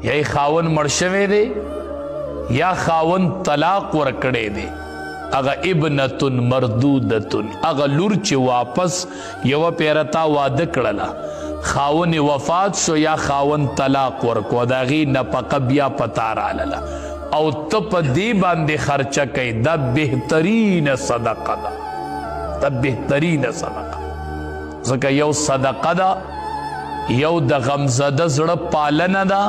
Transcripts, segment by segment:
یا خاون مړ شوی دی یا خاون طلاق ورکړی دی، اغا ابنتن مردودتن، اغا لور چې واپس یو پیرتا واده کړله، خاون وفات شو یا خاون طلاق ورکو، دا غي نفقه بیا پتا رالاله او ته په دې باندې خرچه کوي، دا بهترین صدقه ده، دا بهترین صدقه. ځکه یو صدقه ده، یو د غمزده زړه پالنه ده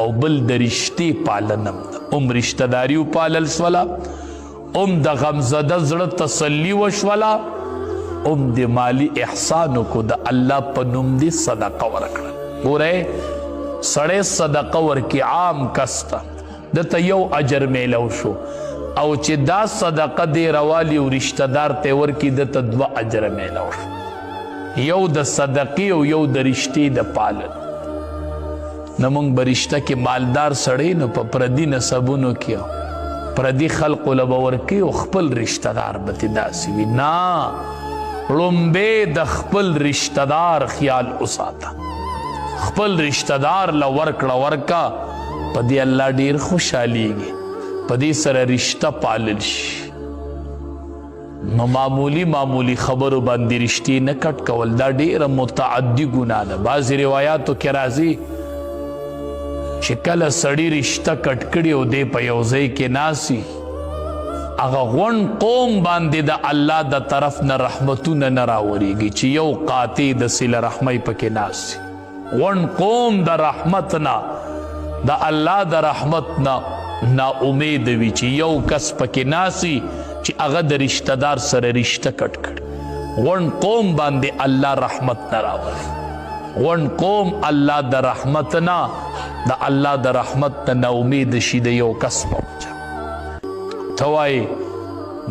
او بل د رشتې پالنه ده. رشته داریو پالل سوله، د غمزده زړه تسلی وشوله، د مالی احسانو کو د الله په نوم دی صدقه ورکړه. ګوره سړی صدقه ورکي عام کس ته، دته یو اجر میلو شو، او چې دا صدقه دی روالی او رشته دار ته ورکي دته 2 اجر میلو شو، یو د صدقې او یو د رشتې د پالن. نمونږ برشته کې مالدار سړی نو په پردي نسبونو کې پردي خلقو له به ورکي او خپل رشته دار به تې داسې وي. نه، لومبې د خپل رشته دار خیال وساته، خپل رشته دار له ورکړه ورکه، په دې الله ډېر خوشحالیږي، په دې سره رشته پالل شي. نو معمولی خبرو باندې رشتې نه کټ کول دا ډېره متعدي ګناه ده. بعضې روایاتو کې راځي چې کله سړی رشته کټ کړي او دی په یو ځای کې ناسي، هغه غون قوم باندې د الله د طرف نه رحمتونه نه راورېږي چې یو قاطع د صله رحمۍ پکې ناسي. غون قوم د رحمت نه، د الله د رحمت نه نا امید وي چې یو کس پکې ناسي چې هغه د رشته دار سره رشته کټ کړي. غون قوم باندې الله رحمت نه راولي، غون قوم الله د رحمت نه، د الله د رحمت نه امید شي د یو کس په وجه. ته وایې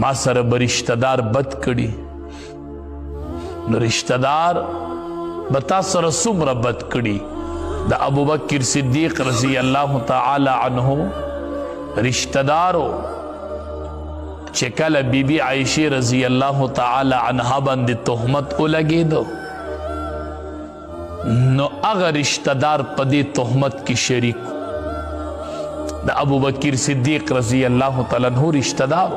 ما سره به رشته دار بد کړي، نو رشته دار به تا سره څومره بد کړي. د ابوبکر صدیق رضی الله تعالی عنه رشته دارو چې کله بیبي عایشه رضی الله تعالی عنها باندې تهمت ولګېدو، نو هغه رشته دار په دې تهمت کې شریک. د ابوبکر صدیق رضی الله تعالی عنہ رشته دار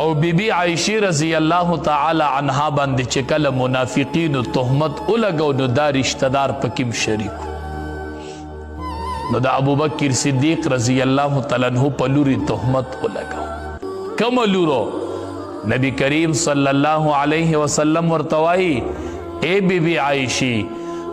او بیبي عایشه رضی الله تعالی عنها باندې چې کله منافقینو تهمت ولګو، نو دا رشته دار پکې شریک. نو د ابوبکر صدیق رضی الله تعالی عنہ په لوري تهمت ولګو. کوم لورو؟ نبی کریم صلی الله علیه وسلم ورته وایي اے بیبی عایشی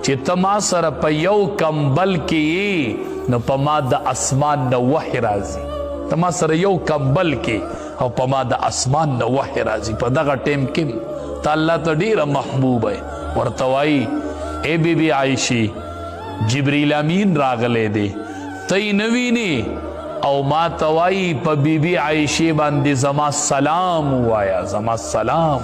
چې ته ما سره په یو کمبل کې یې، نو په ما د اسمان نه وحی راځي. ته ما سره یو کمبل کې او په ما د اسمان نه وحی راځي. په دغه ټیم کې ته الله ته ډېره محبوب یې. ورته وایي اے بیبی عایشی جبریل امین راغلی دی، ته یې نه وینې او ما ته وایي په بیبي عایشې باندې زما سلام ووایه، زما سلام.